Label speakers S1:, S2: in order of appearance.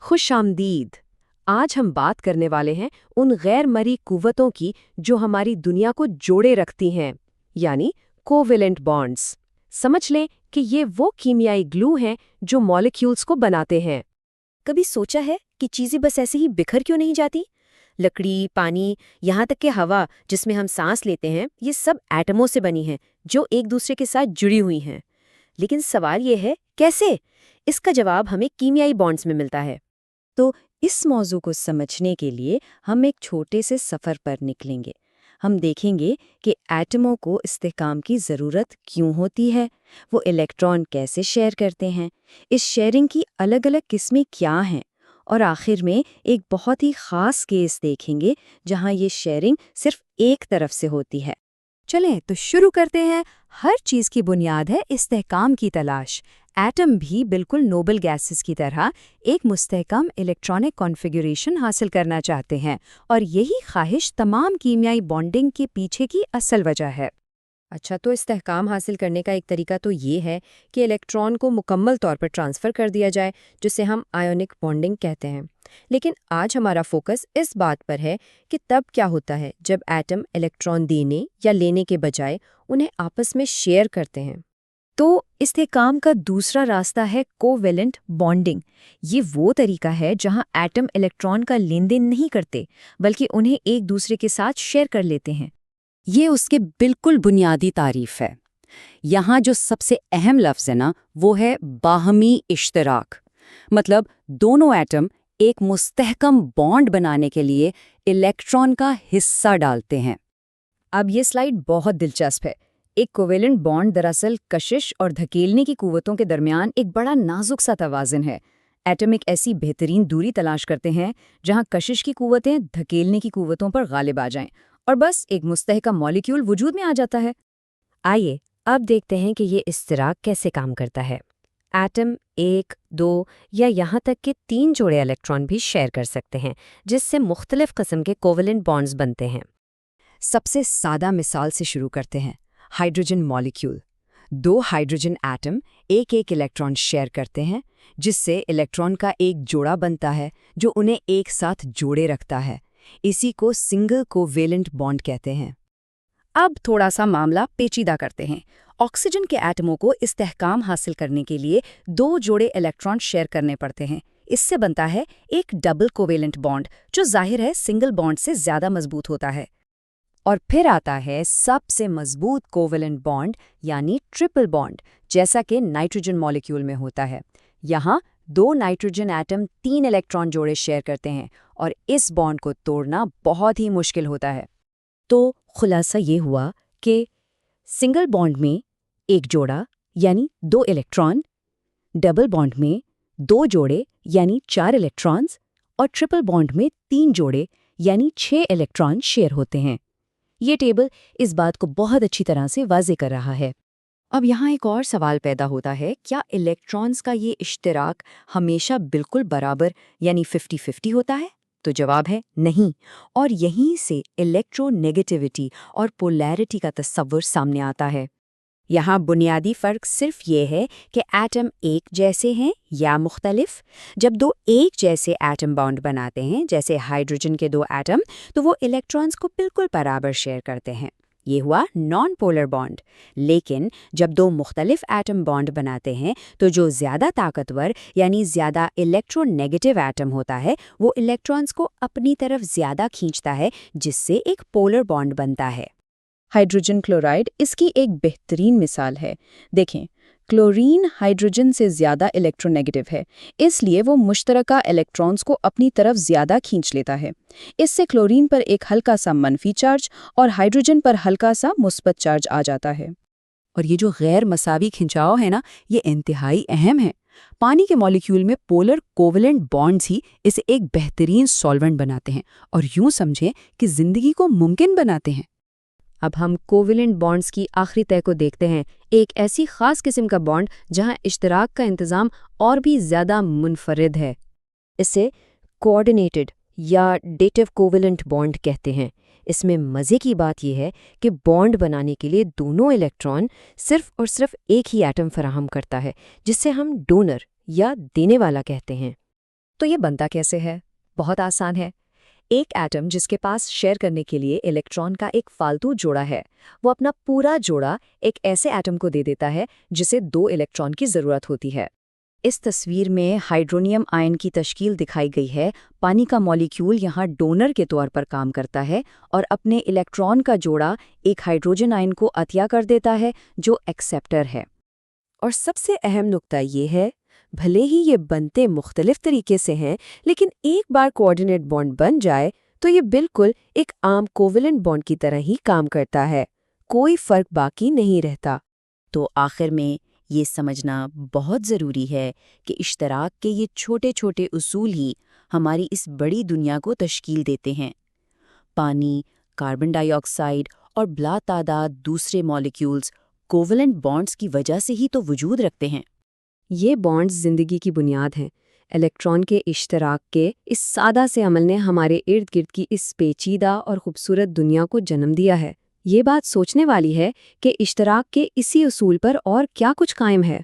S1: खुश आमदीद। आज हम बात करने वाले हैं उन गैर मरी कुव्वतों की जो हमारी दुनिया को जोड़े रखती हैं, यानी कोवेलेंट बॉन्ड्स। समझ लें कि ये वो कीमियाई ग्लू हैं जो मॉलिक्यूल्स को बनाते हैं।
S2: कभी सोचा है कि चीजें बस ऐसे ही बिखर क्यों नहीं जाती? लकड़ी, पानी, यहाँ तक कि हवा जिसमें हम सांस लेते हैं, ये सब एटमों से बनी हैं जो एक दूसरे के साथ जुड़ी हुई हैं। लेकिन सवाल ये है, कैसे? इसका जवाब हमें कीमियाई बॉन्ड्स में मिलता है। तो इस मौजू को समझने के लिए हम एक छोटे से सफ़र पर निकलेंगे। हम देखेंगे कि एटमों को इस्तेहकाम की ज़रूरत क्यों होती है, वो इलेक्ट्रॉन कैसे शेयर करते हैं, इस शेयरिंग की अलग अलग किस्में क्या हैं, और आखिर में एक बहुत ही ख़ास केस देखेंगे जहां ये शेयरिंग सिर्फ एक तरफ से होती है।
S3: चलें तो शुरू करते हैं। हर चीज़ की बुनियाद है इस्तेहकाम की तलाश। एटम भी बिल्कुल नोबल गैसेस की तरह एक मुस्तहकम इलेक्ट्रॉनिक कॉन्फ़िगरेशन हासिल करना चाहते हैं, और यही ख्वाहिश तमाम कीमियाई बॉन्डिंग के पीछे की असल वजह है।
S2: अच्छा, तो इस्तेहकाम हासिल करने का एक तरीका तो ये है कि इलेक्ट्रॉन को मुकम्मल तौर पर ट्रांसफ़र कर दिया जाए, जिसे हम आयोनिक बॉन्डिंग कहते हैं। लेकिन आज हमारा फोकस इस बात पर है कि तब क्या होता है जब एटम इलेक्ट्रॉन देने या लेने के बजाय उन्हें आपस में शेयर करते हैं।
S3: तो इस्तेहकाम का दूसरा रास्ता है कोवेलेंट बॉन्डिंग। ये वो तरीका है जहां एटम इलेक्ट्रॉन का लेन देन नहीं करते, बल्कि उन्हें एक दूसरे के साथ शेयर कर लेते हैं।
S4: ये उसके बिल्कुल बुनियादी तारीफ है। यहाँ जो सबसे अहम लफ्ज़ है ना, वो है बाहमी इश्तराक। मतलब दोनों एटम एक मुस्तहकम बॉन्ड बनाने के लिए इलेक्ट्रॉन का हिस्सा डालते हैं।
S2: अब ये स्लाइड बहुत दिलचस्प है। एक कोवेलेंट बॉन्ड दरअसल कशिश और धकेलने की कुव्वतों के दरमियान एक बड़ा नाजुक सा तवाज़ुन है। एटम एक ऐसी बेहतरीन दूरी तलाश करते हैं जहां कशिश की कुव्वतें धकेलने की कुव्वतों पर गालिब आ जाएं, और बस एक मुस्तहकम मॉलिक्यूल वजूद में आ जाता है। आइए अब देखते हैं कि ये इश्तराक कैसे काम करता है। एटम 1, 2 या यहाँ तक कि 3 जोड़े इलेक्ट्रॉन भी शेयर कर सकते हैं, जिससे मुख्तलिफ किस्म के कोवेलेंट बॉन्ड्स बनते हैं।
S3: सबसे सादा मिसाल से शुरू करते हैं। Hydrogen molecule. 2 हाइड्रोजन एटम एक एक इलेक्ट्रॉन शेयर करते हैं, जिससे इलेक्ट्रॉन का एक जोड़ा बनता है जो उन्हें एक साथ जोड़े रखता है। इसी को सिंगल कोवेलेंट बॉन्ड कहते हैं।
S4: अब थोड़ा सा मामला पेचीदा करते हैं। ऑक्सीजन के एटमों को इस्तेहकाम हासिल करने के लिए 2 जोड़े इलेक्ट्रॉन शेयर करने पड़ते हैं। इससे बनता है एक डबल कोवेलेंट बॉन्ड, जो जाहिर है सिंगल बॉन्ड से ज़्यादा मजबूत होता है।
S3: और फिर आता है सबसे मजबूत कोवेलेंट बॉन्ड, यानी ट्रिपल बॉन्ड, जैसा कि नाइट्रोजन मॉलिक्यूल में होता है। यहाँ 2 नाइट्रोजन एटम 3 इलेक्ट्रॉन जोड़े शेयर करते हैं, और इस बॉन्ड को तोड़ना बहुत ही मुश्किल होता है।
S2: तो खुलासा ये हुआ कि सिंगल बॉन्ड में एक जोड़ा यानी 2 इलेक्ट्रॉन, डबल बॉन्ड में 2 जोड़े यानी 4 इलेक्ट्रॉन्स, और ट्रिपल बॉन्ड में 3 जोड़े यानी 6 इलेक्ट्रॉन शेयर होते हैं। ये टेबल इस बात को बहुत अच्छी तरह से वाज़े कर रहा है।
S3: अब यहाँ एक और सवाल पैदा होता है, क्या इलेक्ट्रॉन्स का ये इश्तिराक हमेशा बिल्कुल बराबर यानी 50-50 होता है? तो जवाब है नहीं, और यहीं से इलेक्ट्रोनेगेटिविटी और पोलैरिटी का तस्वुर सामने आता है।
S2: यहाँ बुनियादी फ़र्क सिर्फ ये है कि एटम एक जैसे हैं या मुख्तलिफ। जब 2 एक जैसे एटम बॉन्ड बनाते हैं, जैसे हाइड्रोजन के 2 एटम, तो वो इलेक्ट्रॉन्स को बिल्कुल बराबर शेयर करते हैं। ये हुआ नॉन पोलर बॉन्ड। लेकिन जब 2 मुख्तलिफ एटम बॉन्ड बनाते हैं, तो जो ज़्यादा ताकतवर यानी ज़्यादा इलेक्ट्रोनेगेटिव एटम होता है, वो इलेक्ट्रॉन्स को अपनी तरफ ज़्यादा खींचता है, जिससे एक पोलर बॉन्ड बनता है।
S5: हाइड्रोजन क्लोराइड इसकी एक बेहतरीन मिसाल है। देखें, क्लोरीन हाइड्रोजन से ज़्यादा इलेक्ट्रोनेगेटिव है, इसलिए वो मुश्तरका इलेक्ट्रॉन्स को अपनी तरफ ज़्यादा खींच लेता है। इससे क्लोरीन पर एक हल्का सा मनफी चार्ज और हाइड्रोजन पर हल्का सा मुस्बत चार्ज आ जाता है।
S4: और ये जो गैर मसावी खिंचाव है ना, ये इंतहाई अहम है। पानी के मॉलिक्यूल में पोलर कोवेलेंट बॉन्ड्स ही इसे एक बेहतरीन सॉल्वेंट बनाते हैं, और यूं समझें कि जिंदगी को मुमकिन बनाते हैं।
S2: अब हम कोवेलेंट बॉन्ड्स की आखिरी तय को देखते हैं, एक ऐसी खास किस्म का बॉन्ड जहां इश्तराक का इंतज़ाम और भी ज़्यादा मुनफरिद है। इसे कोऑर्डिनेटेड या डेटिव कोवेलेंट बॉन्ड कहते हैं। इसमें मज़े की बात यह है कि बॉन्ड बनाने के लिए दोनों इलेक्ट्रॉन सिर्फ और सिर्फ एक ही एटम फराहम करता है, जिसे हम डोनर या देने वाला कहते हैं।
S1: तो ये बनता कैसे है? बहुत आसान है। एक एटम जिसके पास शेयर करने के लिए इलेक्ट्रॉन का एक फालतू जोड़ा है, वो अपना पूरा जोड़ा एक ऐसे एटम को दे देता है जिसे 2 इलेक्ट्रॉन की ज़रूरत होती है।
S3: इस तस्वीर में हाइड्रोनियम आयन की तश्कील दिखाई गई है। पानी का मॉलिक्यूल यहाँ डोनर के तौर पर काम करता है और अपने इलेक्ट्रॉन का जोड़ा एक हाइड्रोजन आयन को अतिया कर देता है जो एक्सेप्टर है।
S2: और सबसे अहम नुक्ता ये है, भले ही ये बनते मुख्तलिफ तरीके से हैं, लेकिन एक बार कोऑर्डिनेट बॉन्ड बन जाए तो ये बिल्कुल एक आम कोवेलेंट बॉन्ड की तरह ही काम करता है। कोई फर्क बाकी नहीं रहता।
S4: तो आखिर में ये समझना बहुत ज़रूरी है कि इश्तराक के ये छोटे छोटे उसूल ही हमारी इस बड़ी दुनिया को तश्कील देते हैं। पानी, कार्बन डाइऑक्साइड और बिला तादाद दूसरे मॉलिक्यूल्स कोवेलेंट बॉन्ड्स की वजह से ही तो वजूद रखते हैं।
S1: ये बॉन्ड्स जिंदगी की बुनियाद हैं। इलेक्ट्रॉन के इश्तराक के इस सादा से अमल ने हमारे इर्द गिर्द की इस पेचीदा और खूबसूरत दुनिया को जन्म दिया है। ये बात सोचने वाली है कि इश्तराक के इसी उसूल पर और क्या कुछ कायम है।